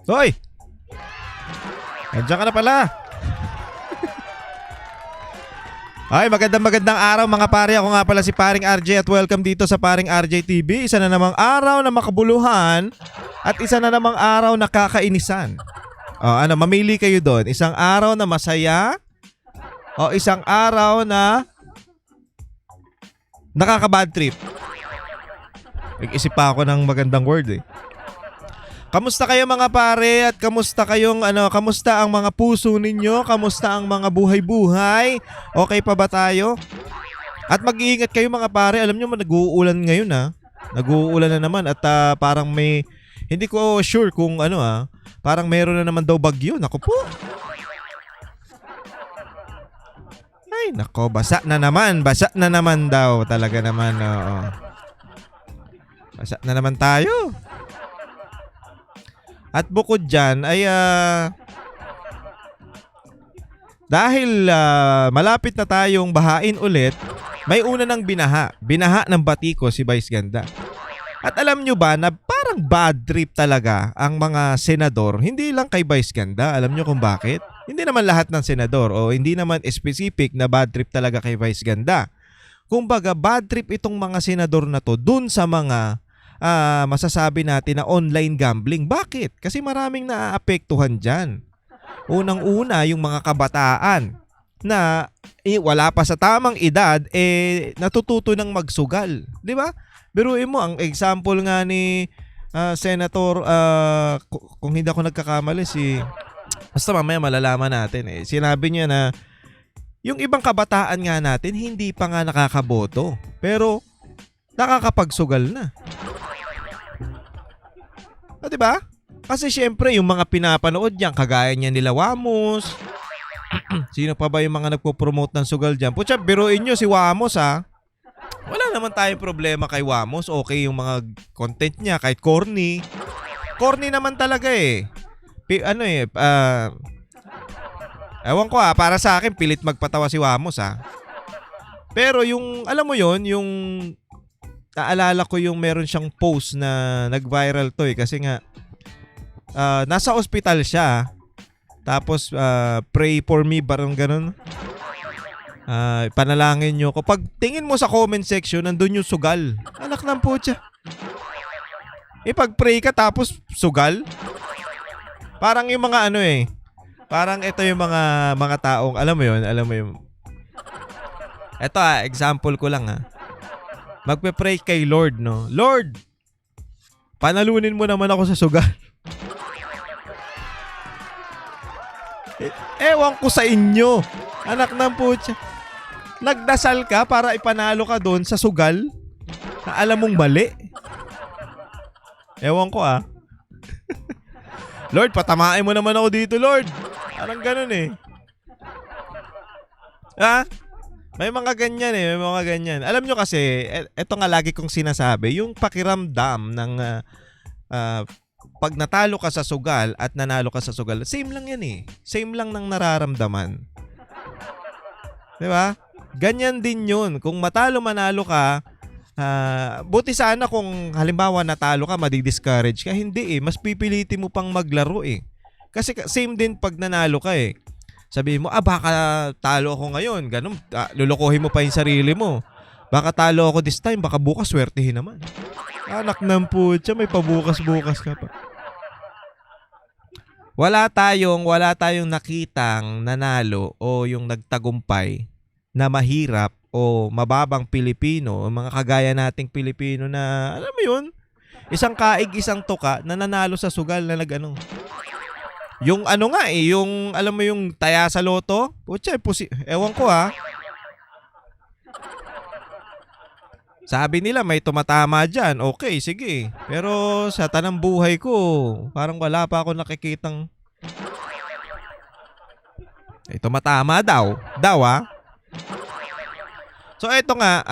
Hoy! Nandiyan ka na pala. Ay, magandang araw mga pare. Ako nga pala si Paring RJ at welcome dito sa Paring RJ TV. Isa na namang araw na makabuluhan at isa na namang araw na kakainisan. Mamili kayo doon. Isang araw na masaya o isang araw na nakaka-bad trip. Nag-isip pa ako ng magandang word eh. Kamusta kayo mga pare at kamusta kamusta ang mga puso ninyo? Kamusta ang mga buhay-buhay? Okay pa ba tayo? At mag-iingat kayo mga pare. Alam nyo, nag-uulan ngayon ha. Nag-uulan na naman at parang may, hindi ko sure kung parang meron na naman daw bagyo. Naku po. Ay nako, basa na naman daw. Talaga naman, oo. Basa na naman tayo. At bukod dyan ay dahil malapit na tayong bahain ulit, may una ng binaha. Binaha ng batiko si Vice Ganda. At alam nyo ba na parang bad trip talaga ang mga senador, hindi lang kay Vice Ganda. Alam nyo kung bakit? Hindi naman lahat ng senador o hindi naman specific na bad trip talaga kay Vice Ganda. Kumbaga bad trip itong mga senador na to dun sa mga masasabi natin na online gambling. Bakit? Kasi maraming naaapektuhan dyan. Unang-una, yung mga kabataan na wala pa sa tamang edad, natututo ng magsugal. Di ba? Biruin mo, ang example nga ni Senator, kung hindi ako nagkakamali, basta mamaya malalaman natin sinabi niya na yung ibang kabataan nga natin, hindi pa nga nakakaboto. Pero, nakakapagsugal na. Diba? Kasi syempre yung mga pinapanood diyan kagaya niya nila Wamos. Sino pa ba yung mga nagpo-promote ng sugal diyan? Putya, biruin nyo si Wamos ha. Wala naman tayong problema kay Wamos. Okay yung mga content niya kahit corny. Corny naman talaga eh. Ewan ko para sa akin pilit magpatawa si Wamos ha. Pero yung alam mo yon, yung naalala ko yung meron siyang post na nag-viral to kasi nga nasa ospital siya. Tapos pray for me, parang ganun. Panalangin nyo ko. Pag tingin mo sa comment section, nandun yung sugal. Anak ng putya. Pag-pray ka tapos sugal. Parang yung mga parang ito yung mga taong, alam mo yun. Ito example ko lang magpe-pray kay Lord, no? Lord, panalunin mo naman ako sa sugal. Ewan ko sa inyo. Anak ng putya. Nagdasal ka para ipanalo ka doon sa sugal na alam mong mali. Ewan ko Lord, patamain mo naman ako dito, Lord. Parang ganun May mga ganyan may mga ganyan. Alam nyo kasi, eto nga lagi kong sinasabi, yung pakiramdam ng pag natalo ka sa sugal at nanalo ka sa sugal, same lang yan Same lang ng nararamdaman. Diba? Ganyan din yun. Kung manalo ka, buti sana kung halimbawa natalo ka, madi-discourage ka. Hindi mas pipilitin mo pang maglaro Kasi same din pag nanalo ka Sabihin mo, baka talo ako ngayon. Ganun, lulukohin mo pa yung sarili mo. Baka talo ako this time, baka bukas swertihin naman. Anak ng putya, may pabukas-bukas ka pa. Wala tayong nakitang nanalo o yung nagtagumpay na mahirap o mababang Pilipino, mga kagaya nating Pilipino na, alam mo yun, isang kaig, isang tuka na nanalo sa sugal na yung yung alam mo yung taya sa loto? Putya, ewan ko Sabi nila may tumatama dyan. Okay, sige. Pero sa tanang buhay ko, parang wala pa ako nakikitang tumatama daw. So eto nga,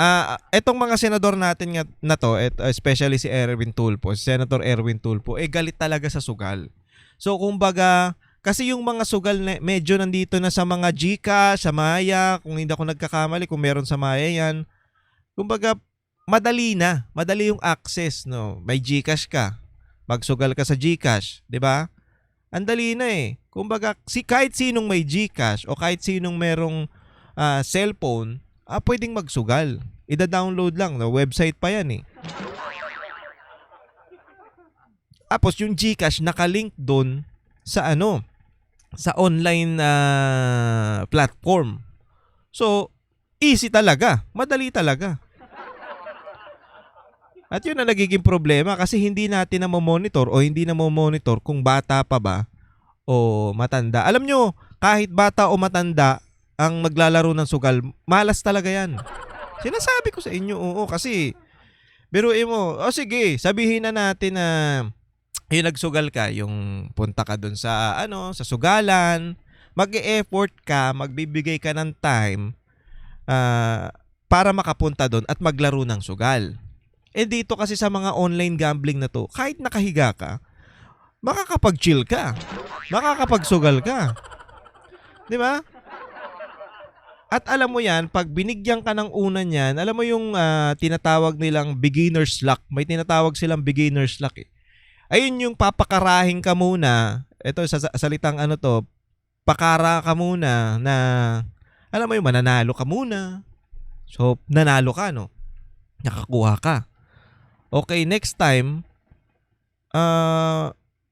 etong mga senador natin na to, especially si Erwin Tulfo, si Senator Erwin Tulfo, galit talaga sa sugal. So kumbaga, kasi yung mga sugal medyo nandito na sa mga GCash, sa Maya, kung hindi ako nagkakamali, kung meron sa Maya yan. Kumbaga, madali yung access, no? May GCash ka, magsugal ka sa GCash, 'di ba? Ang dali na eh. Kumbaga, kahit sinong may GCash o kahit sinong merong cellphone, pwedeng magsugal. Ida-download lang. No? Website pa yan eh. Tapos yung GCash nakalink doon sa sa online platform. So, easy talaga. Madali talaga. At yun ang nagiging problema kasi hindi natin na-monitor o hindi na-monitor kung bata pa ba o matanda. Alam nyo, kahit bata o matanda ang maglalaro ng sugal, malas talaga yan. Sinasabi ko sa inyo, oo, kasi biruin mo, sige, sabihin na natin na yung nagsugal ka, yung punta ka dun sa sa sugalan, mag-e-effort ka, magbibigay ka ng time para makapunta dun at maglaro ng sugal. Dito kasi sa mga online gambling na to, kahit nakahiga ka, makakapag-chill ka, makakapagsugal ka. 'Di ba? At alam mo yan, pag binigyan ka ng una niyan, alam mo yung tinatawag nilang beginner's luck. May tinatawag silang beginner's luck eh. Ayun yung papakarahin ka muna. Ito sa salitang pakara ka muna na, alam mo yung mananalo ka muna. So, nanalo ka, no? Nakakuha ka. Okay, next time,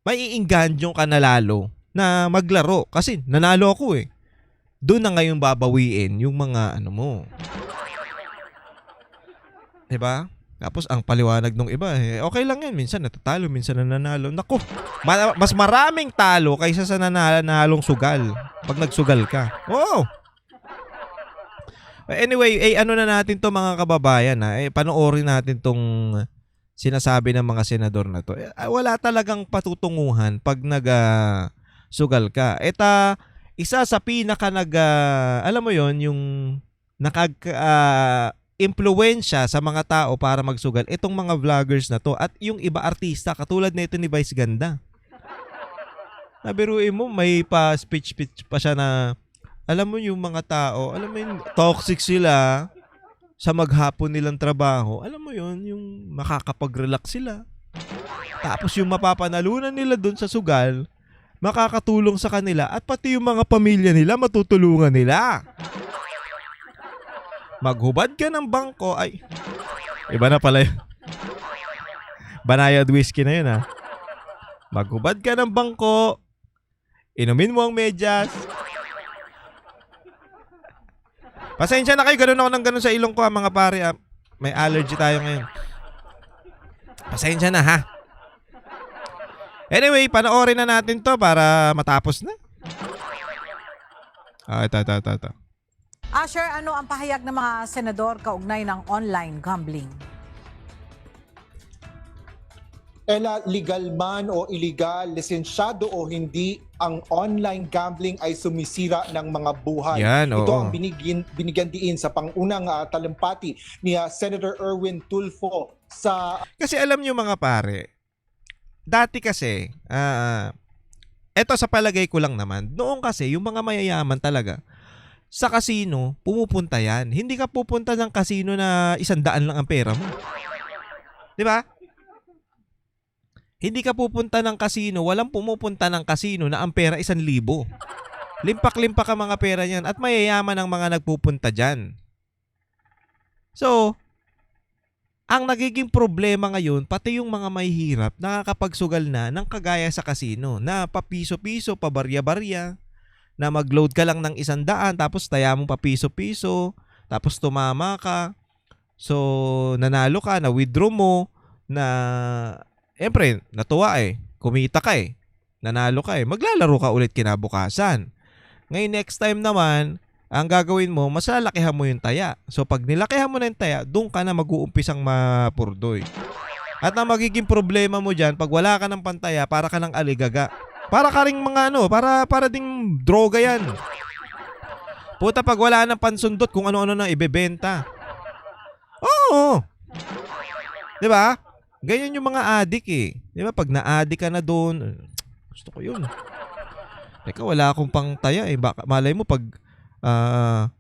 may iinganyo ka na lalo na maglaro. Kasi nanalo ako eh. Doon na ngayon babawiin yung mga mo. Diba? Tapos ang paliwanag nung iba, okay lang yan. Minsan natatalo, minsan nananalo. Naku, mas maraming talo kaysa sa nanalong sugal. Pag nagsugal ka. Oo. Anyway, na natin to mga kababayan panoorin natin tong sinasabi ng mga senador na to. Wala talagang patutunguhan pag sugal ka. Isa sa pinaka alam mo yon yung impluwensya sa mga tao para magsugal, itong mga vloggers na to at yung iba artista katulad nito ni Vice Ganda. Nabiruin mo, may speech pa siya na alam mo yung mga tao, alam mo yung toxic sila sa maghapon nilang trabaho. Alam mo yon yung makakapag-relax sila. Tapos yung mapapanalunan nila dun sa sugal, makakatulong sa kanila at pati yung mga pamilya nila matutulungan nila. Maghubad ka ng bangko ay iba na pala yun. Banayad whiskey na yun Maghubad ka ng bangko, inumin mo ang medyas. Pasensya na kayo, ganun ako ng ganun sa ilong ko mga pare. May allergy tayo ngayon. Pasensya na Anyway, panoorin na natin to para matapos na. Ito. Asher, ano ang pahayag ng mga senador kaugnay ng online gambling? Legal man o illegal, lisensyado o hindi, ang online gambling ay sumisira ng mga buhay. Yan, Ito ang binigyan diin sa pangunang talumpati ni Senator Erwin Tulfo sa... Kasi alam nyo mga pare, dati kasi, eto sa palagay ko lang naman, noong kasi yung mga mayayaman talaga, sa casino, pumupunta yan. Hindi ka pupunta ng casino na 100 lang ang pera mo. Di ba? Hindi ka pupunta ng casino, walang pumupunta ng casino na ang pera 1,000. Limpak-limpak ang mga pera niyan at mayayaman ang mga nagpupunta dyan. So, ang nagiging problema ngayon, pati yung mga mahihirap, nakakapagsugal na ng kagaya sa casino na papiso-piso, pabarya-barya, na mag-load ka lang ng 100, tapos taya mo papiso-piso, tapos tumama ka. So, nanalo ka, na-withdraw mo, siyempre, natuwa kumita ka nanalo ka maglalaro ka ulit kinabukasan. Ngayon, next time naman, ang gagawin mo, mas lalakihan mo yung taya. So, pag nilakihan mo na yung taya, doon ka na mag-uumpisang mapurdoy. At ang magiging problema mo dyan, pag wala ka ng pantaya, para ka ng aligaga. Para ka ring mga para ding droga yan. Puta, pag wala ng pansundot, kung ano-ano na ibebenta. Oo. Diba? Ganyan yung mga adik Diba? Pag na-adik ka na doon, gusto ko yun. Teka, wala akong pangtaya Baka, malay mo pag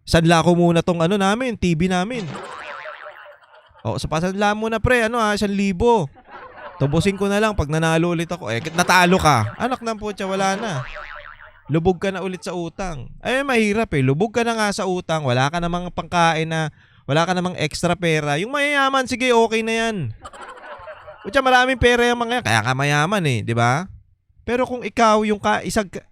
sanla ko muna tong namin, TV namin. Sa pasanla mo na pre, 1,000. Tubusin ko na lang pag nanalo ulit ako. Eh, natalo ka. Anak ng putya, wala na. Lubog ka na ulit sa utang. Ay, mahirap eh. Lubog ka na nga sa utang. Wala ka namang pangkain na, wala ka namang extra pera. Yung mayayaman, sige, okay na yan. Putya, maraming pera yung mga yan. Kaya ka mayaman eh, di ba? Pero kung ikaw, yung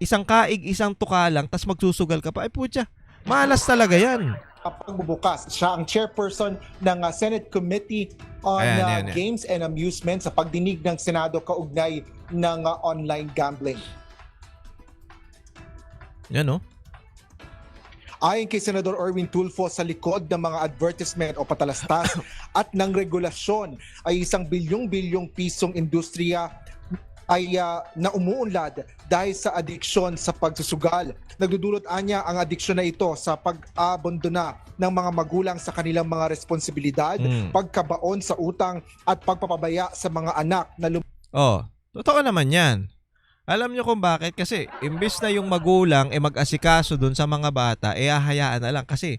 isang kaig, isang tuka lang, tas magsusugal ka pa, ay putya, malas talaga yan. Pagbubukas. Siya ang chairperson ng Senate Committee on Ayan. Games and Amusement sa pagdinig ng Senado kaugnay ng online gambling. Yan no? Ayon kay Senador Erwin Tulfo, sa likod ng mga advertisement o patalastas at ng regulasyon ay isang bilyong-bilyong pisong industriya ay na umuunlad dahil sa adiksyon sa pagsusugal. Nagdudulot anya ang adiksyon na ito sa pag-abandona ng mga magulang sa kanilang mga responsibilidad, pagkabaon sa utang at pagpapabaya sa mga anak na Totoo naman yan. Alam nyo kung bakit? Kasi imbis na yung magulang mag-asikaso dun sa mga bata, hahayaan na lang. Kasi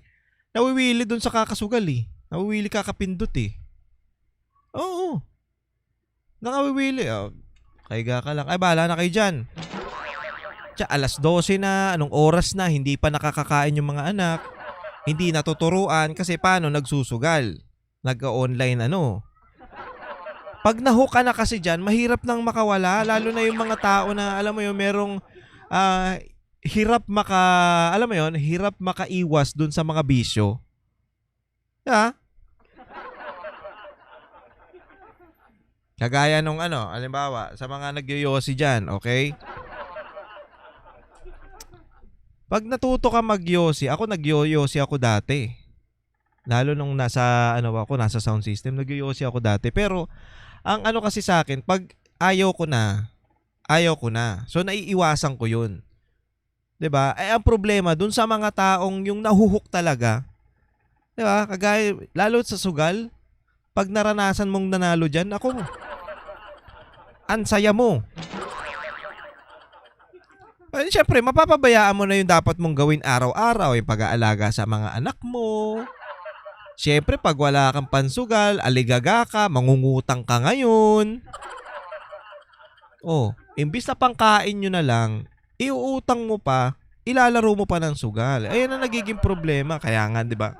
nawiwili dun sa kakasugal eh. Nawiwili kakapindot eh. Oo. Nakawiwili. Kaiga ka lang. Ay, bahala na kayo dyan. Tsa, alas 12 na, anong oras na, hindi pa nakakakain yung mga anak. Hindi natuturuan kasi paano nagsusugal. Nag-online Pag nahook ka na kasi dyan, mahirap nang makawala. Lalo na yung mga tao na, alam mo yun, merong hirap makaiwas dun sa mga bisyo. Yeah. Kagaya nung halimbawa, sa mga nagyoyosi dyan, okay? Pag natuto ka magyosi, ako nagyoyosi ako dati. Lalo nung nasa sound system, nagyoyosi ako dati. Pero, ang kasi sa akin, pag ayaw ko na. So, naiiwasan ko yun. 'Di ba? Ang problema, dun sa mga taong yung nahuhook talaga, 'di ba? Kagaya, lalo sa sugal, pag naranasan mong nanalo dyan, ang saya mo. Siyempre, mapapabayaan mo na yung dapat mong gawin araw-araw, yung pag-aalaga sa mga anak mo. Siyempre, pag wala kang pansugal, aligaga ka, mangungutang ka ngayon. Imbis na pangkain nyo na lang, iuutang mo pa, ilalaro mo pa ng sugal. Ayan ang nagiging problema. Kaya nga, di ba?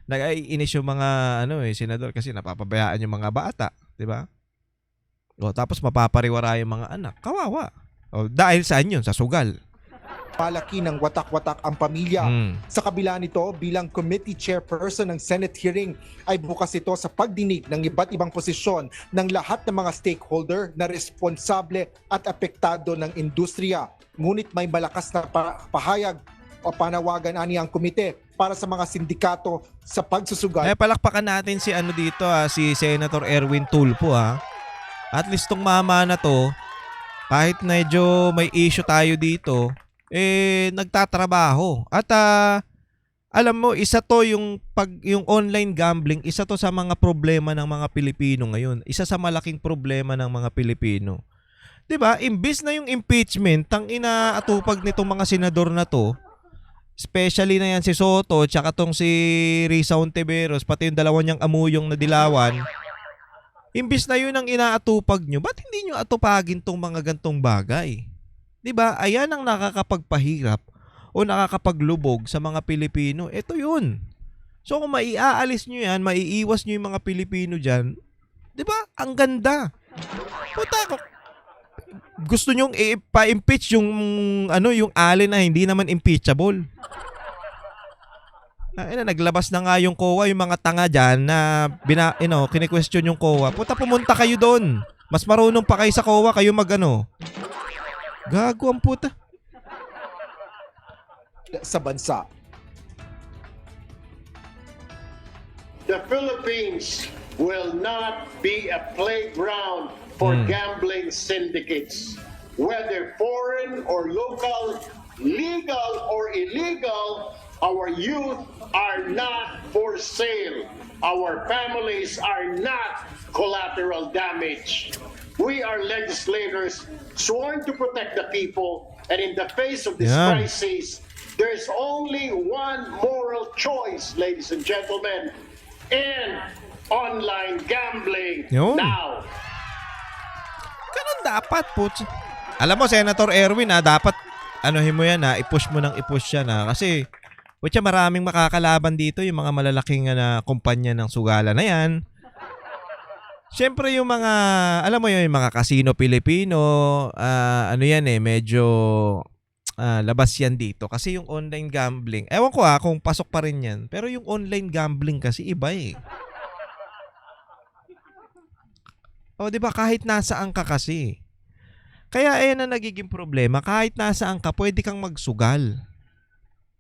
Nag-iinis yung mga senador kasi napapabayaan yung mga bata, di ba? Tapos mapapariwara yung mga anak. Kawawa. Dahil saan yun? Sa sugal. Palaki ng watak-watak ang pamilya. Sa kabila nito, bilang committee chairperson ng Senate hearing, ay bukas ito sa pagdinig ng iba't ibang posisyon ng lahat ng mga stakeholder na responsable at apektado ng industriya. Ngunit may malakas na pahayag o panawagan ani ang komite para sa mga sindikato sa pagsusugal. Palakpakan natin si si Senator Erwin Tulfo At least tong mama na to, kahit medyo may issue tayo dito, nagtatrabaho. At alam mo, isa to yung online gambling, isa to sa mga problema ng mga Pilipino ngayon. Isa sa malaking problema ng mga Pilipino. 'Di ba? Imbis na yung impeachment, tang inaatupag nitong mga senador na to, especially na yan si Soto, tsaka tong si Risa Hontiveros, pati yung dalawa niyang amuyong na dilawan. Imbis na yun ang inaatupag nyo, ba't hindi nyo atupagin tong mga gantong bagay? 'Di ba? Ayan ang nakakapagpahirap o nakakapaglubog sa mga Pilipino. Ito yun. So kung maiaalis nyo yan, maiiwas nyo yung mga Pilipino dyan, 'di ba? Ang ganda. Puta, gusto nyo pa-impeach yung yung alin na hindi naman impeachable. Naglabas na nga yung COA, yung mga tanga dyan na kine-question yung COA. Puta, pumunta kayo doon. Mas marunong pa kayo sa COA, kayo gago ang puta. Sa bansa. The Philippines will not be a playground for gambling syndicates, whether foreign or local, legal or illegal. Our youth are not for sale. Our families are not collateral damage. We are legislators sworn to protect the people, and in the face of this crisis, there's only one moral choice, ladies and gentlemen, and online gambling now. dapat po. Alam mo, Senator Erwin, dapat anuhin mo yan, i-push mo ng i-push yan. Kasi, putya, maraming makakalaban dito, yung mga malalaking na kumpanya ng sugala na yan. Siyempre yung mga, alam mo yun, yung mga casino Pilipino, ano yan medyo labas yan dito. Kasi yung online gambling, ewan ko kung pasok pa rin yan. Pero yung online gambling kasi iba eh. O di ba kahit nasaan ka kasi. Kaya ayan na nagiging problema, kahit nasaan ka, pwede kang magsugal.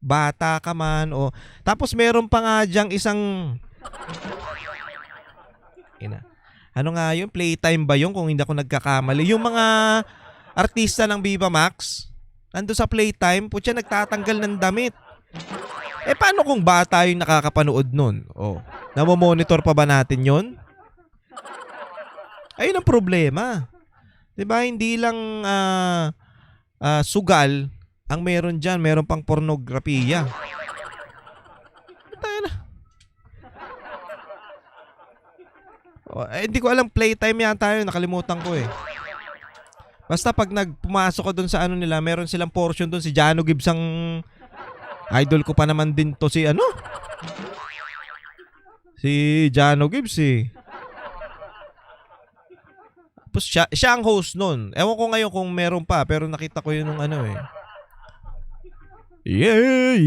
Bata ka man o tapos meron pa nga diyang isang ano nga yun? Playtime ba yun kung hindi ako nagkakamali? Yung mga artista ng Viva Max, nando sa Playtime, putya nagtatanggal ng damit. Paano kung bata yung nakakapanood nun? Namomonitor pa ba natin yun? Ayun ang problema. Diba? Hindi lang sugal ang meron dyan. Meron pang pornografiya. Tayo na. Hindi ko alam, Playtime yata yun. Nakalimutan ko eh. Basta pag pumasok ko dun sa ano nila, meron silang portion dun. Si Jano Gibbs ang idol ko pa naman din to si si Jano Gibbs eh. Tapos siya ang host nun. Ewan ko ngayon kung meron pa, pero nakita ko yun nung Yeah.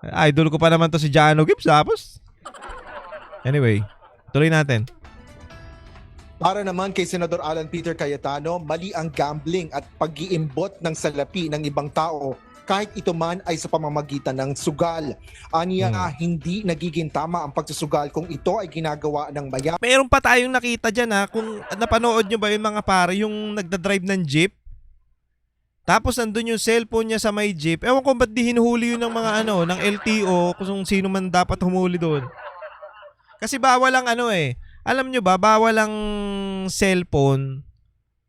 Idol ko pa naman to si Jano Gibbs. Tapos anyway, tuloy natin. Para naman kay Senador Alan Peter Cayetano, mali ang gambling at pag-iimbot ng salapi ng ibang tao kahit ito man ay sa pamamagitan ng sugal. Aniya hindi nagiging tama ang pagsusugal kung ito ay ginagawa ng mayaman. Meron pa tayong nakita dyan kung napanood nyo ba yung mga pare, yung nagdadrive ng jeep. Tapos nandun yung cellphone niya sa may jeep. Ewan ko ba't di hinuhuli yun ng mga ng LTO kung sino man dapat humuli doon. Kasi bawal ang alam nyo ba, bawal ang cellphone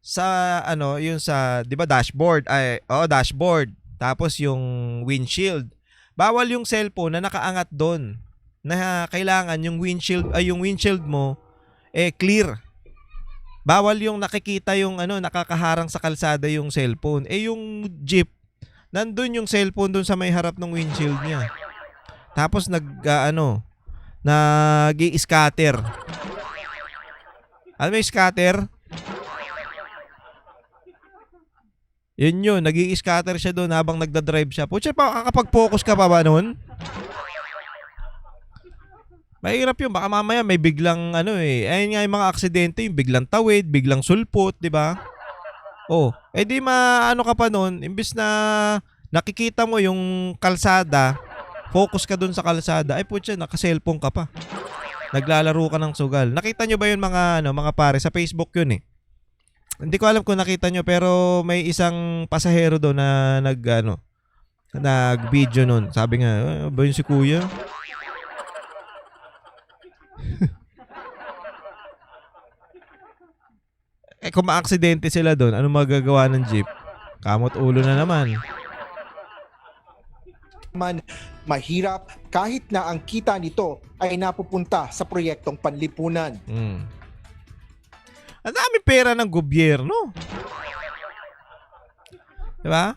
sa yung sa, di ba, dashboard. Dashboard. Tapos yung windshield. Bawal yung cellphone na nakaangat doon. Na kailangan yung windshield mo clear. Bawal yung nakikita yung nakakaharang sa kalsada yung cellphone. Yung jeep, nandun yung cellphone doon sa may harap ng windshield niya. Tapos nag-i-scatter. Alam mo yung scatter? Yun, nag-i-scatter siya doon habang nagdadrive siya. Pucha, kakapag-focus ka pa ba noon? Mahirap yun. Baka mamaya may biglang ayun nga yung mga aksidente, yung biglang tawid, biglang sulpot, di ba? Di ka pa noon, imbis na nakikita mo yung kalsada, focus ka doon sa kalsada, pucha, naka-cellphone ka pa. Naglalaro ka ng sugal. Nakita nyo ba yun mga pare? Sa Facebook yun eh. Hindi ko alam kung nakita nyo, pero may isang pasahero doon na nag-video nun. Sabi nga, ba yun si kuya? Kung ma-aksidente sila doon, ano magagawa ng jeep? Kamot ulo na naman. Mahirap kahit na ang kita nito ay napupunta sa proyektong panlipunan. Ang dami pera ng gobyerno. Diba?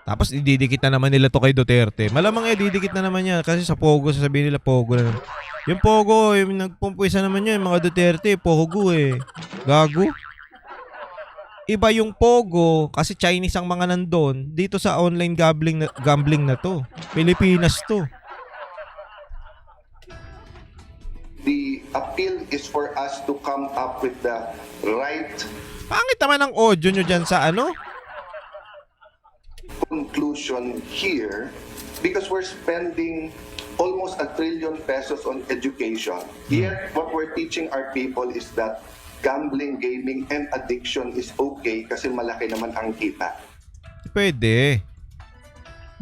Tapos ididikit na naman nila to kay Duterte. Malamang ididikit na naman yan kasi sa Pogo sasabihin nila Pogo na naman. Yung Pogo, yung nagpumpuisa naman yun, yung mga Duterte, Pogo Gago. Iba yung Pogo kasi Chinese ang mga nandun dito sa online gambling na to. Pilipinas to. The appeal is for us to come up with the right Pangit naman ang audio nyo dyan sa conclusion here because we're spending almost ₱1 trillion on education. Yet what we're teaching our people is that gambling, gaming, and addiction is okay kasi malaki naman ang kita. Pwede.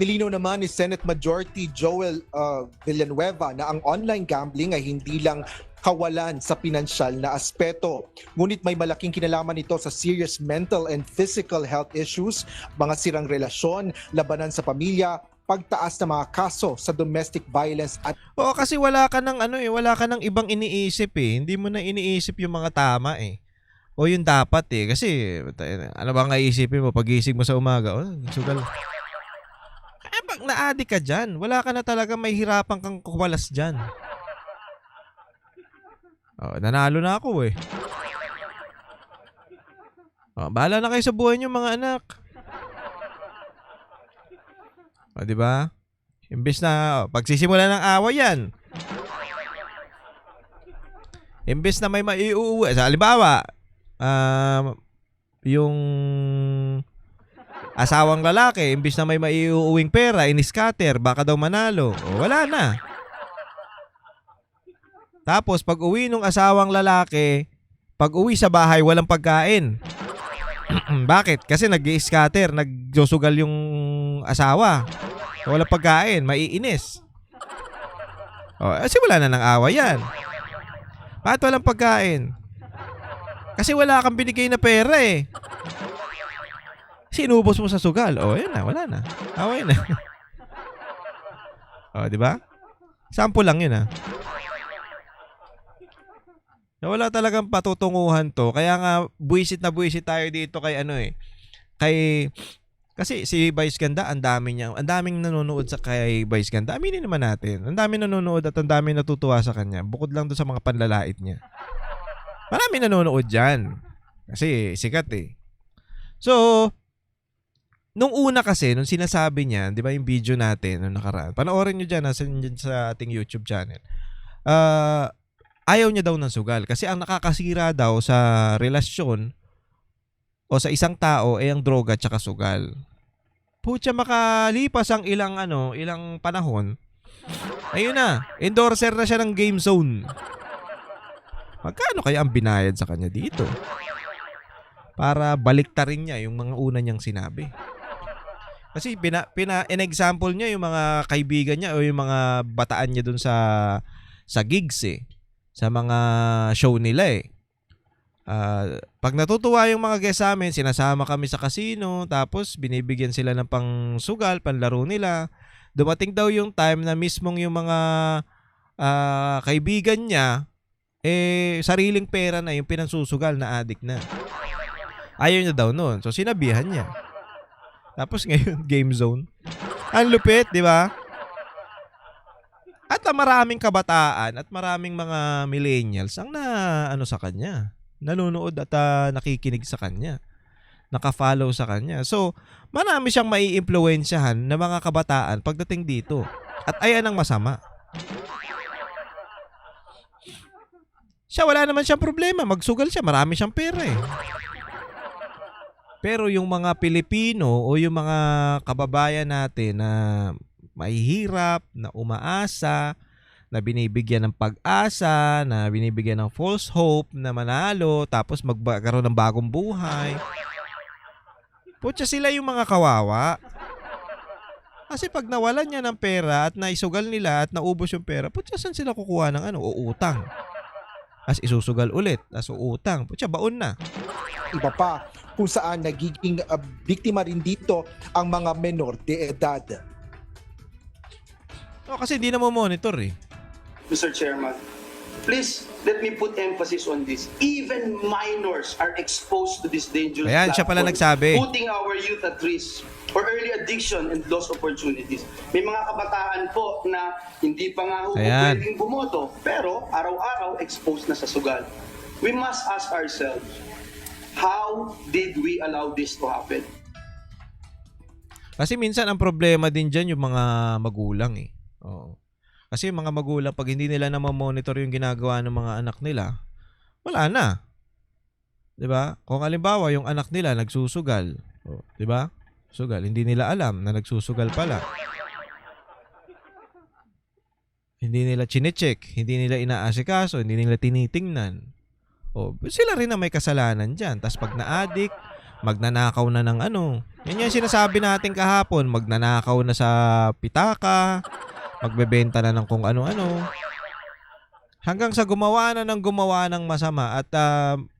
Nilinaw naman ni Senate Majority Joel Villanueva na ang online gambling ay hindi lang kawalan sa pinansyal na aspeto. Ngunit may malaking kinalaman ito sa serious mental and physical health issues, mga sirang relasyon, labanan sa pamilya, pagtaas ng mga kaso sa domestic violence at Oo, kasi wala ka ng wala ka ng ibang iniisip eh. Hindi mo na iniisip yung mga tama eh. O yung dapat eh. Kasi, ano ba nga iisipin mo pag-isig mo sa umaga? Oh, sugal. Eh, pag na-addict ka dyan, wala ka na talaga, may hirapan kang kumalas dyan. Oh, nanalo na ako eh. Oh, bahala na kayo sa buhay niyo mga anak. O, di ba? Imbes na pagsisimula ng away yan. Imbes na may maiuwi. Sa halimbawa, yung asawang lalaki, imbes na may maiuwing pera, in-scatter, baka daw manalo. O, wala na. Tapos, pag uwi nung asawang lalaki, pag uwi sa bahay, walang pagkain. Bakit? Kasi nag-i-scatter, nagsusugal yung asawa. Walang pagkain, maiinis. O, simula na ng away yan. Bakit walang pagkain? Kasi wala kang binigay na pera eh. Sinubos mo sa sugal. O, yan na, wala na. Away na. O, di ba? Sample lang yun ah. Wala talagang patutunguhan to. Kaya nga, buwisit na buwisit tayo dito kay kasi si Vice Ganda, ang daming nanonood sa kay Vice Ganda. Aminin naman natin. Ang daming nanonood at ang daming natutuwa sa kanya. Bukod lang doon sa mga panlalait niya. Maraming nanonood dyan. Kasi sikat eh. So, nung una kasi, nung sinasabi niya, di ba yung video natin, nung nakaraan, panoorin nyo dyan, nasa dyan sa ating YouTube channel. Ayaw niya daw ng sugal. Kasi ang nakakasira daw sa relasyon o sa isang tao ay ang droga at saka sugal. Putya, makalipas ang ilang panahon, ayun na, endorser na siya ng Game Zone. Magkano kaya ang binayad sa kanya dito? Para baliktarin niya yung mga una niyang sinabi. Kasi in-example niya yung mga kaibigan niya o yung mga bataan niya dun sa gigs eh. Sa mga show nila eh. Pag natutuwa yung mga guests sa amin, sinasama kami sa casino, tapos binibigyan sila ng pangsugal, panlaro nila. Dumating daw yung time na mismong yung mga kaibigan niya, sariling pera na yung pinansusugal na addict na. Ayaw niya daw noon. So sinabihan niya. Tapos ngayon, Game Zone. Ang lupit, di ba? At maraming kabataan at maraming mga millennials ang sa kanya. Nanonood at nakikinig sa kanya. Naka-follow sa kanya. So, marami siyang maiimpluwensyahan ng mga kabataan pagdating dito. At ayan ang masama. Siya, wala naman siyang problema. Magsugal siya. Marami siyang pera eh. Pero yung mga Pilipino o yung mga kababayan natin na mahihirap, na umaasa, na binibigyan ng pag-asa, na binibigyan ng false hope na manalo, tapos magkaroon ng bagong buhay. Putya, sila yung mga kawawa. Kasi pag nawalan niya ng pera at naisugal nila at naubos yung pera, putya, saan sila kukuha ng utang? As isusugal ulit, as uutang. Putya, baon na. iba pa kung saan nagiging biktima rin dito ang mga menor de edad. Kasi hindi na mo monitor eh. Mr. Chairman, please let me put emphasis on this. Even minors are exposed to this dangerous Ayan, siya pala platform, nagsabi. putting our youth at risk for early addiction and lost opportunities. May mga kabataan po na hindi pa nga Ayan. pwedeng bumoto, pero araw-araw exposed na sa sugal. We must ask ourselves, how did we allow this to happen? Kasi minsan ang problema din dyan yung mga magulang eh. Oo. Kasi yung mga magulang, pag hindi nila na monitor yung ginagawa ng mga anak nila, wala na. 'Di ba? Kung halimbawa yung anak nila nagsusugal, 'di ba? Sugal, hindi nila alam na nagsusugal pala. Hindi nila chine-check, hindi nila inaasikaso, hindi nila tinitingnan. Sila rin na may kasalanan diyan. Tapos pag na-addict, magnanakaw na ng ano. Yan yung sinasabi natin kahapon, magnanakaw na sa pitaka, magbebenta na ng kung ano-ano. Hanggang sa gumawa ng masama at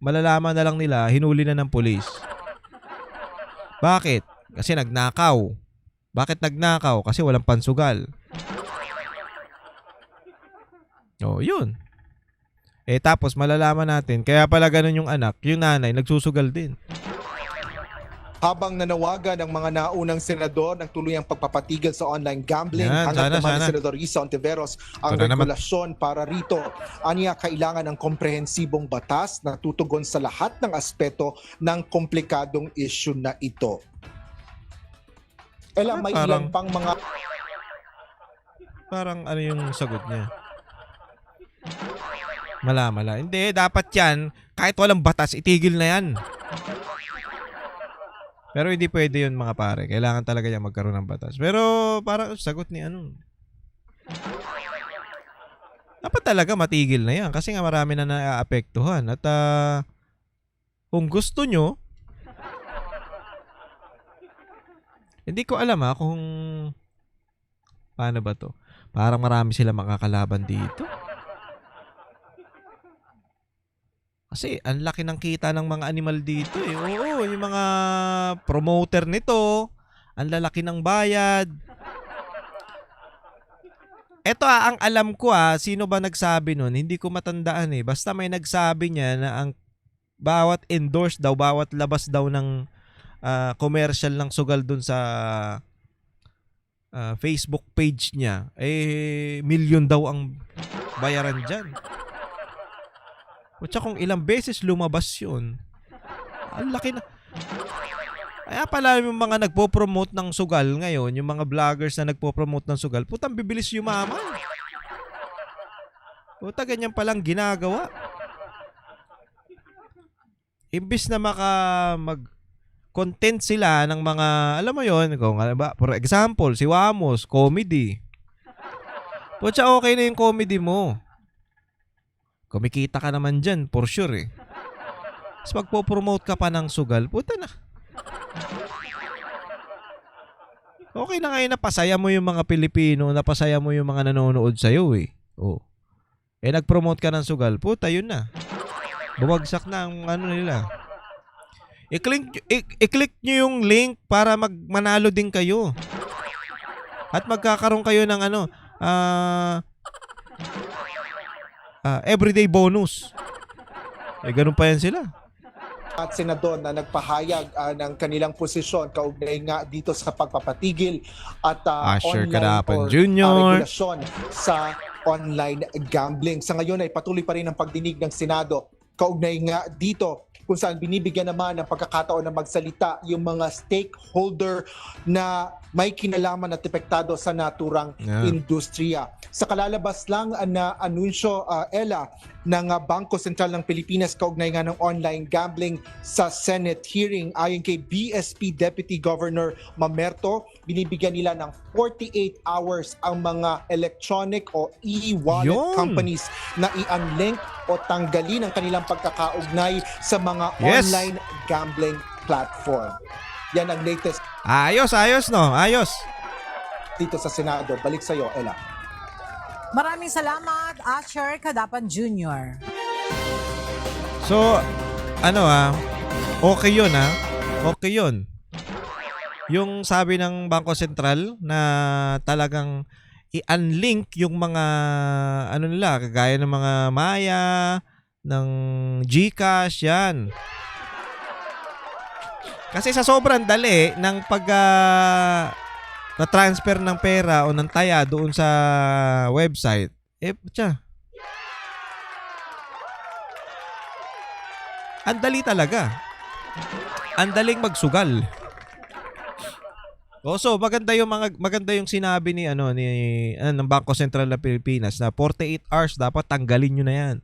malalaman na lang nila, hinuli na ng pulis. Bakit? Kasi nagnakaw. Bakit nagnakaw? Kasi walang pansugal. Oh, yun. Tapos malalaman natin, kaya pala ganun yung anak, yung nanay, nagsusugal din. Habang nanawagan ng mga naunang senador ng tuluyang pagpapatigil sa online gambling, Yan, hangat naman ni sana. Senador Risa Ontiveros ang Ito na naman. regulasyon para rito. Aniya, kailangan ng komprehensibong batas na tutugon sa lahat ng aspeto ng komplikadong issue na ito. May ilan pang mga Parang ano yung sagot niya? Mala. Hindi, dapat yan, kahit walang batas, itigil na yan. Pero hindi pwede yun mga pare. Kailangan talaga niya magkaroon ng batas. Pero parang sagot ni ano. Dapat talaga matigil na yan. Kasi nga marami na naaapektuhan. At kung gusto nyo, hindi ko alam kung paano ba to. Parang marami sila makakalaban dito. Kasi ang laki ng kita ng mga animal dito eh. Oo, yung mga promoter nito, ang lalaki ng bayad. Eto ang alam ko sino ba nagsabi nun? Hindi ko matandaan eh. Basta may nagsabi niya na ang bawat endorse daw, bawat labas daw ng commercial ng sugal dun sa Facebook page niya, milyon daw ang bayaran dyan. O tsaka kung ilang beses lumabas yun, ang laki na. Kaya pala yung mga nagpo-promote ng sugal ngayon, yung mga vloggers na nagpo-promote ng sugal, putang bibilis yumaman. Puta, ganyan palang ginagawa. Imbis na mag-content sila ng mga, alam mo yon, kung ano ba, for example, si Wamos, comedy. Puta, okay na yung comedy mo. Kumikita ka naman dyan, for sure eh. Tapos magpo-promote ka pa ng sugal, puta na. Okay na ngayon, napasaya mo yung mga Pilipino, napasaya mo yung mga nanonood sa'yo eh. Oh. Nag-promote ka ng sugal, puta, yun na. Bumagsak na ang ano nila. I-click nyo yung link para manalo din kayo. At magkakaroon kayo ng everyday bonus. Ganun pa yan sila. at senador na nagpahayag ng kanilang posisyon kaugnay nga dito sa pagpapatigil at Asher online Cadapan or Jr. regulasyon sa online gambling. Sa ngayon ay patuloy pa rin ang pagdinig ng Senado kaugnay nga dito kung saan binibigyan naman ng pagkakataon na magsalita yung mga stakeholder na may kinalaman at epektado sa naturang industriya. Sa kalalabas lang na anunsyo, Ella, ng Bangko Sentral ng Pilipinas kaugnay nga ng online gambling sa Senate hearing, ayon kay BSP Deputy Governor Mamerto, binibigyan nila ng 48 hours ang mga electronic o e-wallet companies na i-unlink o tanggalin ang kanilang pagkakaugnay sa mga online gambling platform. Yan ang latest Ayos, no? Ayos. dito sa Senado. Balik sa iyo, Ella. Maraming salamat, Asher Cadapan Jr. So, okay yun Okay yun. Yung sabi ng Bangko Sentral na talagang i-unlink yung mga nila, kagaya ng mga Maya, ng GCash, yan. Kasi sa sobrang dali ng na-transfer ng pera o ng taya doon sa website, ang dali talaga. Ang daling magsugal. So maganda yung sinabi ng Bangko Sentral ng Pilipinas na 48 hours dapat tanggalin niyo na yan.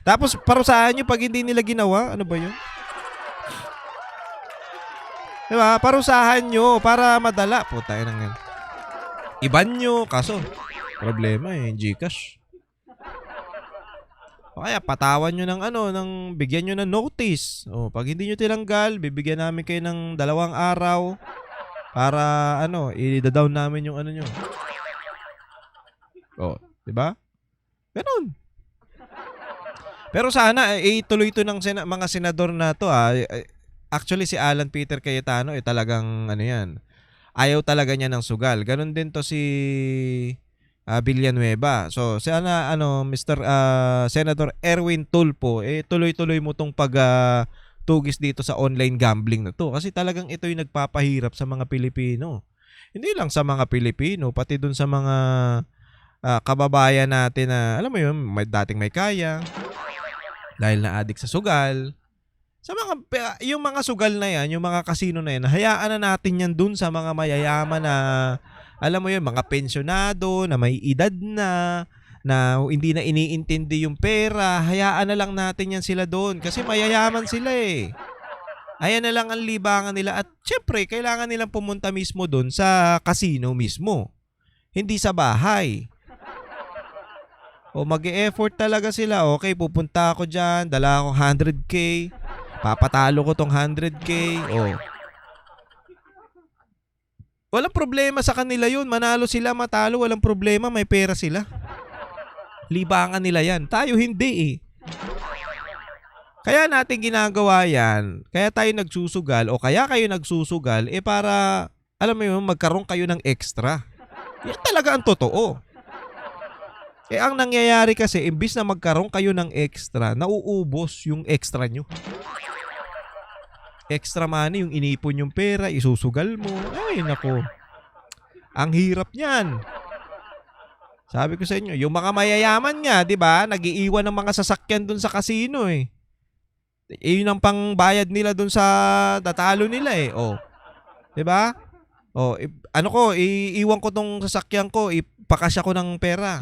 Tapos parusahan niyo pag hindi nila ginawa, ano ba 'yun? Diba? Parusahan nyo para madala. Puta yun ang yan. Iban nyo. Kaso, problema yung GCash. O kaya, patawan nyo ng bigyan nyo ng notice. O, pag hindi nyo tinanggal, bibigyan namin kayo ng 2 araw para, i-down namin yung nyo. O, diba? Ganun. Pero sana, ituloy ito ng mga senador na to, Actually, si Alan Peter Cayetano talagang ayaw talaga niya ng sugal. Ganon din to si Villanueva. So, sana Mr. Senator Erwin Tulfo, tuloy-tuloy mo tong tugis dito sa online gambling na to. Kasi talagang ito yung nagpapahirap sa mga Pilipino. Hindi lang sa mga Pilipino, pati dun sa mga kababayan natin na, alam mo yun, dating may kaya, dahil na-addict sa sugal. Yung mga sugal na yan, yung mga kasino na yan, hayaan na natin yan dun sa mga mayayaman na, alam mo yun, mga pensyonado, na may edad na hindi na iniintindi yung pera, hayaan na lang natin yan sila doon. Kasi mayayaman sila eh. Ayan na lang ang libangan nila. At syempre, kailangan nilang pumunta mismo doon sa casino mismo. Hindi sa bahay. O mag-e-effort talaga sila. Okay, pupunta ako dyan, dala ako 100K. Papatalo ko tong 100K. O. Walang problema sa kanila yun. Manalo sila, matalo. Walang problema, may pera sila. Libangan nila yan. Tayo hindi eh. Kaya natin ginagawa yan. Kaya tayo nagsusugal o kaya kayo nagsusugal para, alam mo yun, magkaroon kayo ng extra. Yan talaga ang totoo. Ang nangyayari kasi, imbis na magkaroon kayo ng extra, nauubos yung extra nyo. Extra money, yung inipon yung pera, isusugal mo. Ay, nako. Ang hirap niyan. Sabi ko sa inyo, yung mga mayayaman nga, 'di ba? Nag-iiwan ng mga sasakyan dun sa casino eh. Yun ang pangbayad nila dun sa tatalo nila eh. Oh. 'Di ba? Oh, iiwan ko tong sasakyan ko, ipakasya ko ng pera.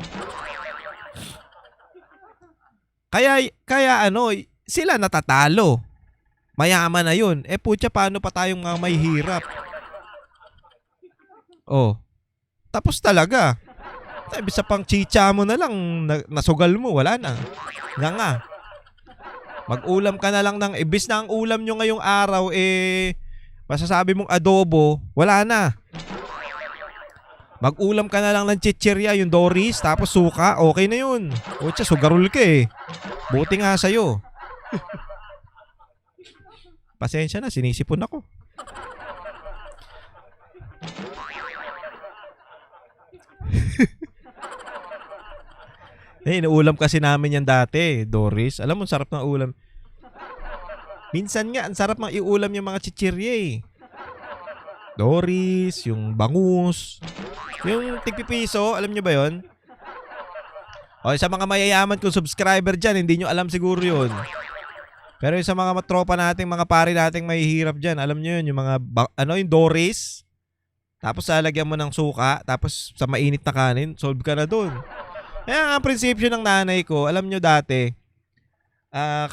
Kaya sila natatalo. Mayaman na 'yun. Putya, paano pa tayong mga may hirap? Oh. Tapos talaga. Ibig sa pang chicha mo na lang, nasugal mo, wala na. Nga. Mag-ulam ka na lang ng, ibis na ang ulam nyo ngayong araw, masasabi mong adobo, wala na. Mag-ulam ka na lang ng chichirya, yung Doris, tapos suka, okay na yun. Otsa, sugarol ka eh. Buti nga sa'yo. Pasensya na, sinisipon ako. Inuulam kasi namin yan dati, Doris. Alam mo, sarap ng ulam. Minsan nga, ang sarap mang iulam yung mga chichirya eh. Doris, yung bangus, yung tigpipiso, alam nyo ba yun? O, sa mga mayayaman kong subscriber dyan, hindi nyo alam siguro yun. Pero yung sa mga tropa nating, mga pari nating mahihirap dyan, alam nyo yun, yung mga, yung Doris. Tapos lalagyan mo ng suka, tapos sa mainit na kanin, solve ka na dun. Kaya ang prinsipyo ng nanay ko, alam nyo dati,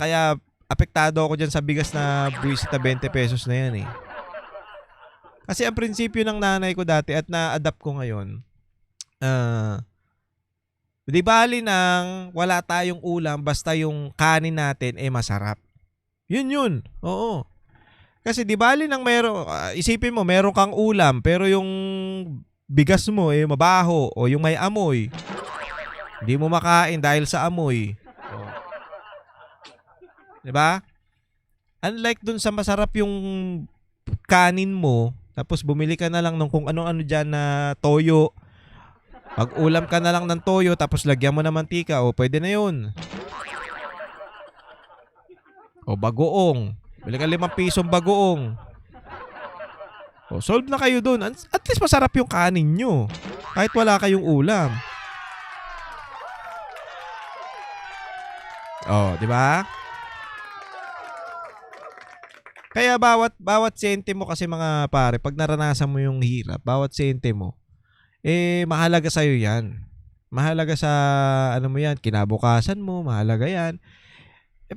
kaya apektado ako dyan sa bigas na buwisit na 20 pesos na yan eh. Kasi ang prinsipyo ng nanay ko dati at na-adapt ko ngayon, di bali nang wala tayong ulam basta yung kanin natin masarap. Yun. Oo. Kasi di bali nang isipin mo, meron kang ulam pero yung bigas mo mabaho o yung may amoy. Hindi mo makain dahil sa amoy. Oh. 'Di ba? Unlike dun sa masarap yung kanin mo, tapos bumili ka na lang ng kung ano-ano diyan na toyo. Mag-ulam ka na lang ng toyo tapos lagyan mo ng mantika, pwede na 'yun. O bagoong. Bili ka 5 pisong bagoong. Solve na kayo dun. At least masarap yung kanin nyo. Kahit wala kayong ulam. Di ba? Kaya bawat sentimo kasi mga pare, pag naranasan mo yung hirap, bawat sentimo, mahalaga sa'yo yan. Mahalaga sa, mo yan, kinabukasan mo, mahalaga yan.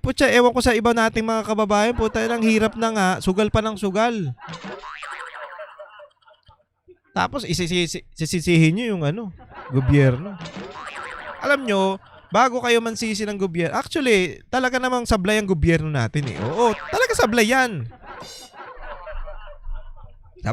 Putya, ewan ko sa iba nating mga kababayan, puta, ng hirap na nga, sugal pa ng sugal. Tapos, isisisihin nyo yung gobyerno. Alam nyo, bago kayo mansisi ng gobyerno, actually, talaga namang sablay ang gobyerno natin eh. Oo, talaga sablay yan.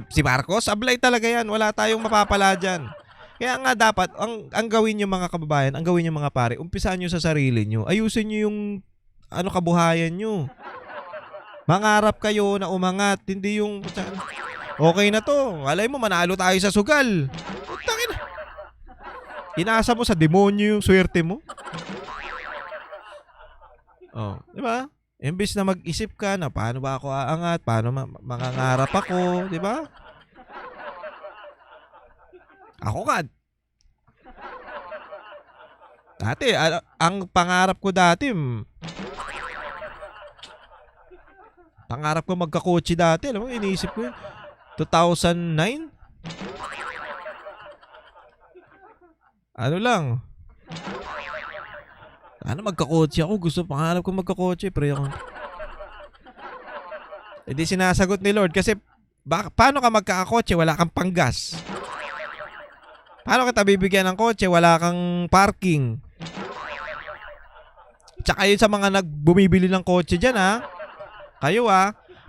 Si Marcos, sablay talaga yan. Wala tayong mapapala dyan. Kaya nga dapat, ang gawin nyo mga kababayan, ang gawin nyo mga pare, umpisahan nyo sa sarili nyo. Ayusin nyo yung kabuhayan nyo. Mangarap kayo na umangat, hindi yung Okay na to. Alay mo, manalo tayo sa sugal. Putangin na. Inasa mo sa demonyo yung swerte mo. Oh, di ba? Imbis na mag-isip ka na paano ba ako aangat, paano mangangarap ako, di ba? Ako nga. Dati, ang pangarap ko dati, pangarap ko magkakotse dati. Alam mo, iniisip ko yun. 2009? Ano lang? Ano magkakotse ako? Pangarap ko magkakotse. Pre ako. Hindi sinasagot ni Lord kasi paano ka magkakotse? Wala kang panggas. Paano kita bibigyan ng kotse? Wala kang parking. Tsaka yun sa mga nagbumibili ng kotse dyan ha. Kayo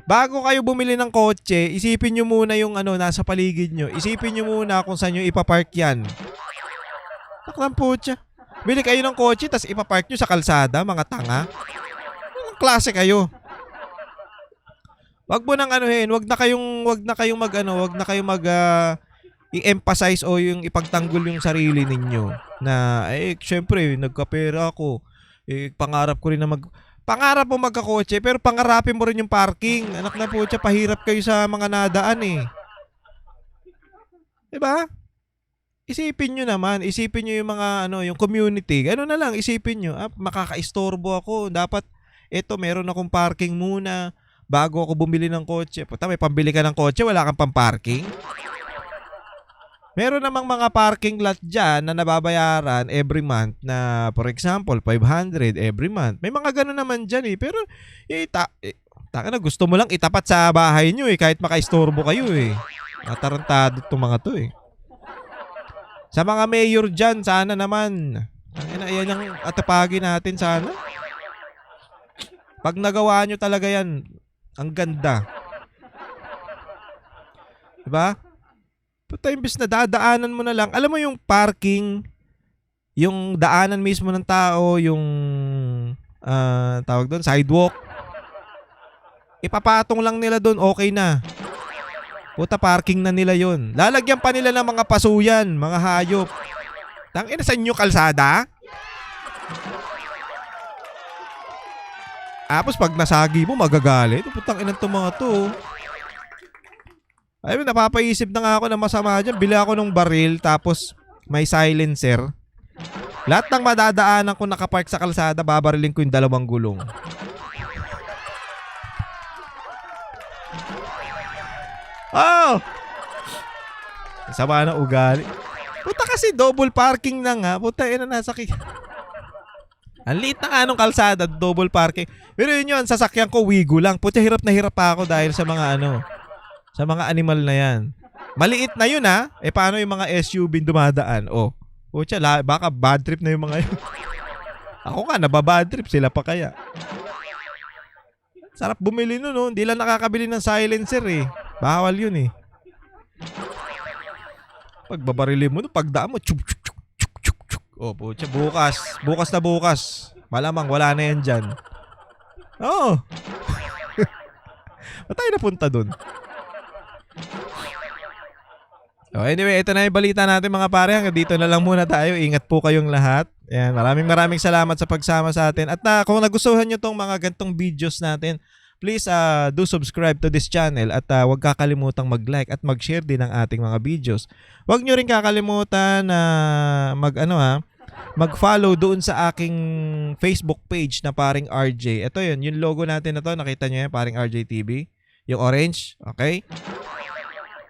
bago kayo bumili ng kotse, isipin nyo muna yung nasa paligid nyo. Isipin nyo muna kung saan nyo ipapark yan. Taklang putya. Bili kayo ng kotse, tas ipapark nyo sa kalsada, mga tanga. Anong klase kayo? Wag mo nang wag na kayong i-emphasize o yung ipagtanggol yung sarili ninyo. Na, syempre, nagkapera ako. Pangarap ko rin na pangarap mo magkakotse, pero pangarapin mo rin yung parking. Anak na po siya, pahirap kayo sa mga nadaan Diba? Isipin nyo naman, isipin nyo yung mga, yung community. Na lang, isipin nyo, makaka-istorbo ako. Dapat, meron akong parking muna bago ako bumili ng kotse. Puta, may pambili ka ng kotse, wala kang pang-parking. Meron namang mga parking lot dyan na nababayaran every month na, for example, 500 every month. May mga gano'n naman dyan Pero, taka na, gusto mo lang itapat sa bahay nyo kahit maka-istorbo kayo Natarantado itong mga to Sa mga mayor dyan, sana naman. Ayan ang atapagin natin sana. Pag nagawa nyo talaga yan, ang ganda. Diba? Puta, imbis na dadaanan mo na lang. Alam mo yung parking, yung daanan mismo ng tao, yung tawag doon, sidewalk. Ipapatong lang nila doon, okay na. Puta, parking na nila yon. Lalagyan pa nila ng mga pasuyan, mga hayop. Tangina, sa inyo kalsada? Tapos pag nasagi mo, magagalit. Putang inang itong mga to. Ay, napapaisip na nga ako na masama dyan. Bili ako ng baril, tapos may silencer. Lahat ng madadaanan ko nakapark sa kalsada, babarilin ko yung 2 gulong. Oh! Sama na ugali. Puta kasi double parking na nga. Puta, nasa ang liit na nga nung kalsada, double parking. Pero yun, sasakyan ko, wigo lang. Puta, hirap na hirap pa ako dahil sa mga sa mga animal na yan. Maliit na yun paano yung mga SUV dumadaan? Pucha, baka bad trip na yung mga yun. Ako nga, nababad trip. Sila pa kaya. Sarap bumili nun Hindi lang nakakabili ng silencer Bawal yun Pagbabarili mo, pagdaan mo, chuk chuk chuk chuk chuk chuk. Pucha, bukas na bukas. Malamang wala na yan dyan. Ba't tayo napunta dun? Anyway, ito na yung balita natin mga pare. Hanggang dito na lang muna tayo. Ingat po kayong lahat. Ayan, maraming salamat sa pagsama sa atin. At kung nagustuhan nyo tong mga gantong videos natin, please do subscribe to this channel at huwag kakalimutang mag-like at mag-share din ng ating mga videos. Huwag nyo rin kakalimutan na mag-follow doon sa aking Facebook page na Paring RJ. Ito yun, yung logo natin na to, nakita nyo yan, Paring RJ TV. Yung orange, okay?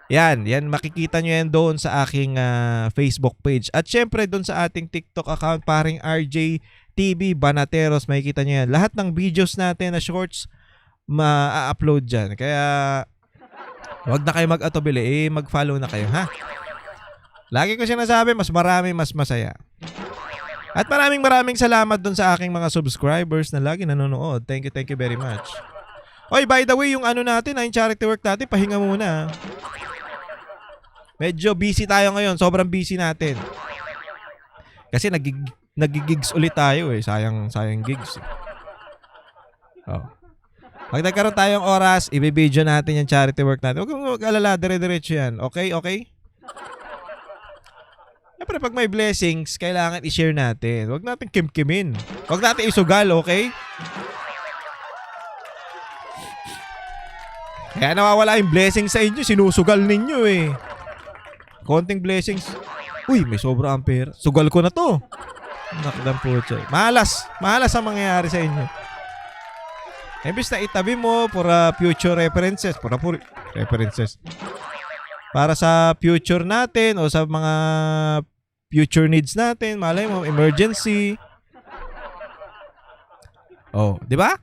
Yan, makikita nyo yan doon sa aking Facebook page. At syempre doon sa ating TikTok account, Paring RJ TV Banateros, makikita nyo yan. Lahat ng videos natin na shorts, ma-upload dyan. Kaya, wag na kayo mag-atubili, mag-follow na kayo, ha? Lagi ko sinasabi, mas marami, mas masaya. At maraming salamat dun sa aking mga subscribers na lagi nanonood. Thank you very much. Oy, by the way, yung natin, yung charity work natin, pahinga muna. Medyo busy tayo ngayon, sobrang busy natin. Kasi nagigigs ulit tayo Sayang gigs. Pag nagkaroon tayong oras, ibibideo natin yung charity work natin. Huwag mong mag-alala, dire-diretso yan. Okay? Okay? Siyempre, pag may blessings, kailangan i-share natin. Huwag natin kimkimin. Huwag natin isugal, okay? Kaya nawawala yung blessings sa inyo, sinusugal ninyo eh. Konting blessings. Uy, may sobra ang pera. Sugal ko na to. Nakadang po siya. Malas. Malas ang mangyayari sa inyo. Imbis na itabi mo para future references. Para sa future natin o sa mga future needs natin. Malay mo, emergency. Oh, di ba?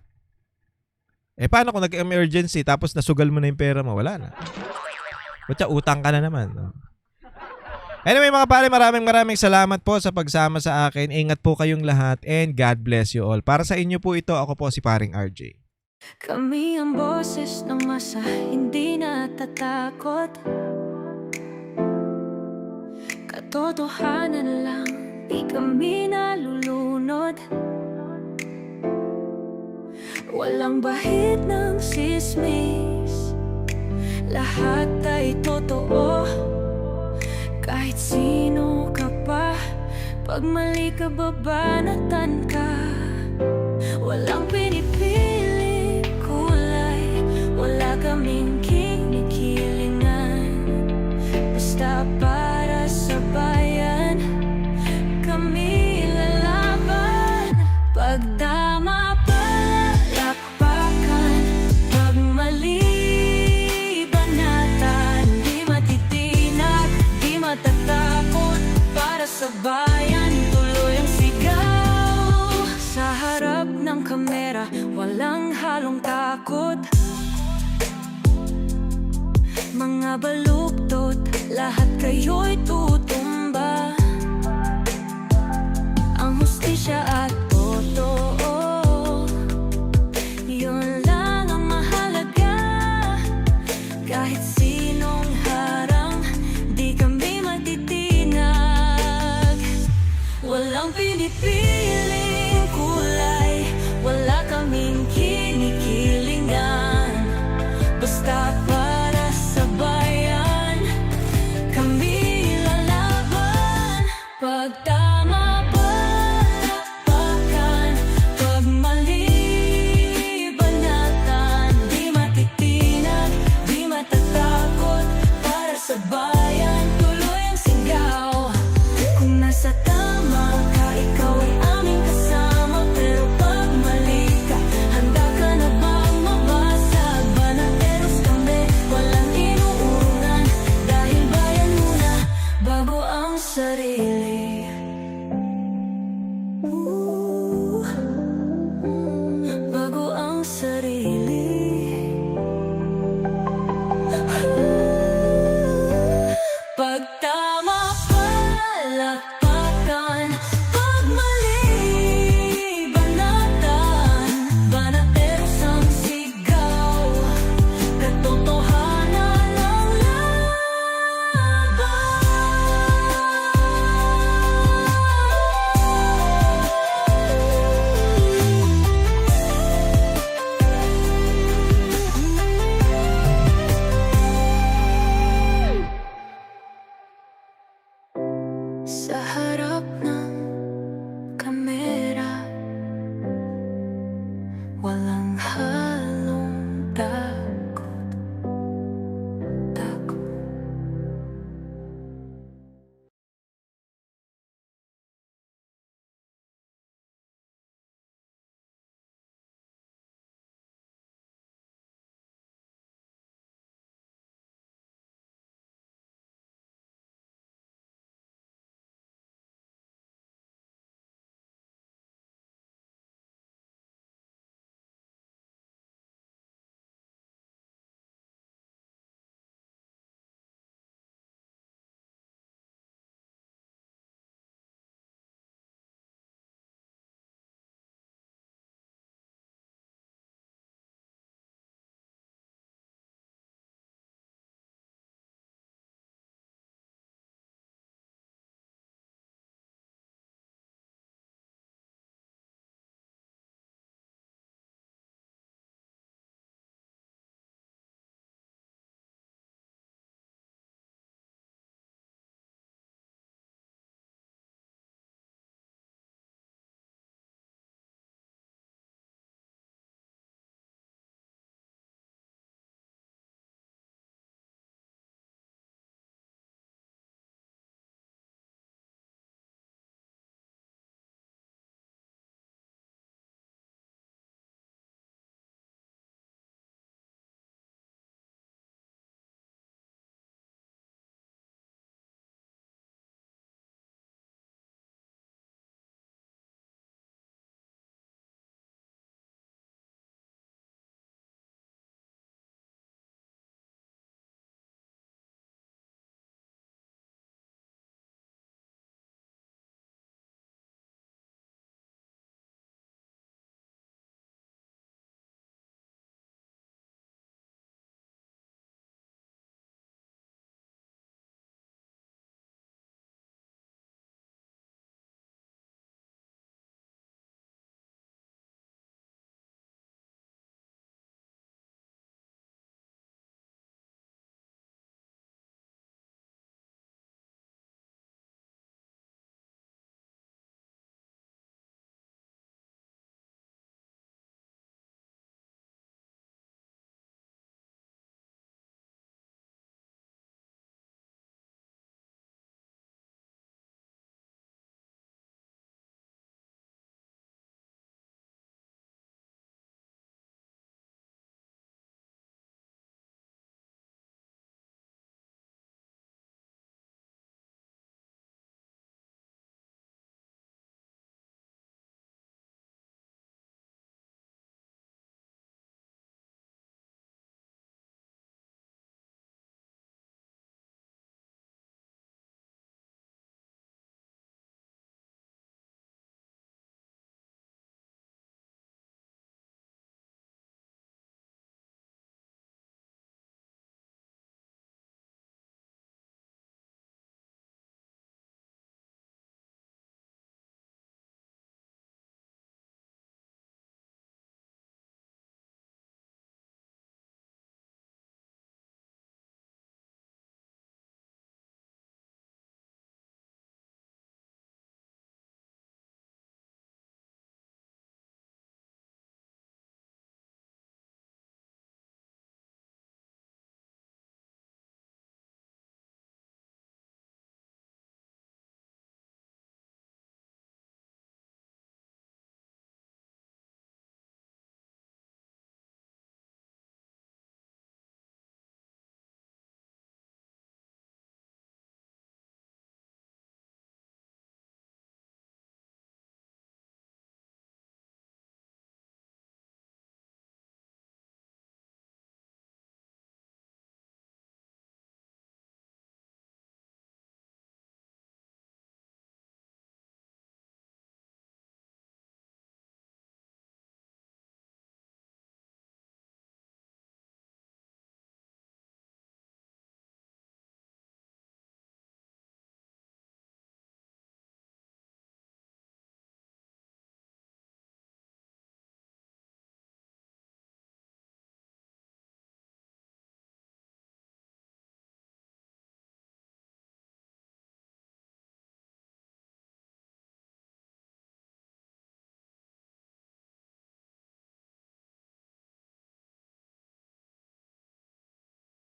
Paano kung nag-emergency tapos nasugal mo na yung pera mo? Wala na. Kutya, utang ka na naman. No? Anyway mga pare, maraming salamat po sa pagsama sa akin. Ingat po kayong lahat and God bless you all. Para sa inyo po ito, ako po si Paring RJ. Kami ang boses ng masa, hindi natatakot. Katotohanan lang, di kami nalulunod. Walang bahid ng sismis, lahat ay totoo. Kahit sino ka pa, pag mali ka babanatan ka. Walang pinipili kulay, wala kaming kinikilingan. Basta para sa bayan, kami lalaban. Pag tama palakpakan, pag mali banatan. Di matitinag, di matatakot, para sa bayan tuloy ang sigaw. Sa harap ng kamera, walang halong takot. Mga baluktot, lahat kayo'y tutumba. Ang hustisya at totoo, yun lang ang mahalaga. Kahit sinong harang, di kami matitinag. Walang pinipiling kulay, wala kaming kinikilingan. Basta para sa bayan, kami lalaban. Pag tama palakpakan, pag mali banatan. Di matitinag, di matatakot, para sa bayan tuloy ang sigaw. Kung nasa tama ka, ikaw ay aming kasama. Pero pag mali ka, handa ka na bang mabasag? Banateros kami, walang inuunan. Dahil bayan muna, bago ang sarili.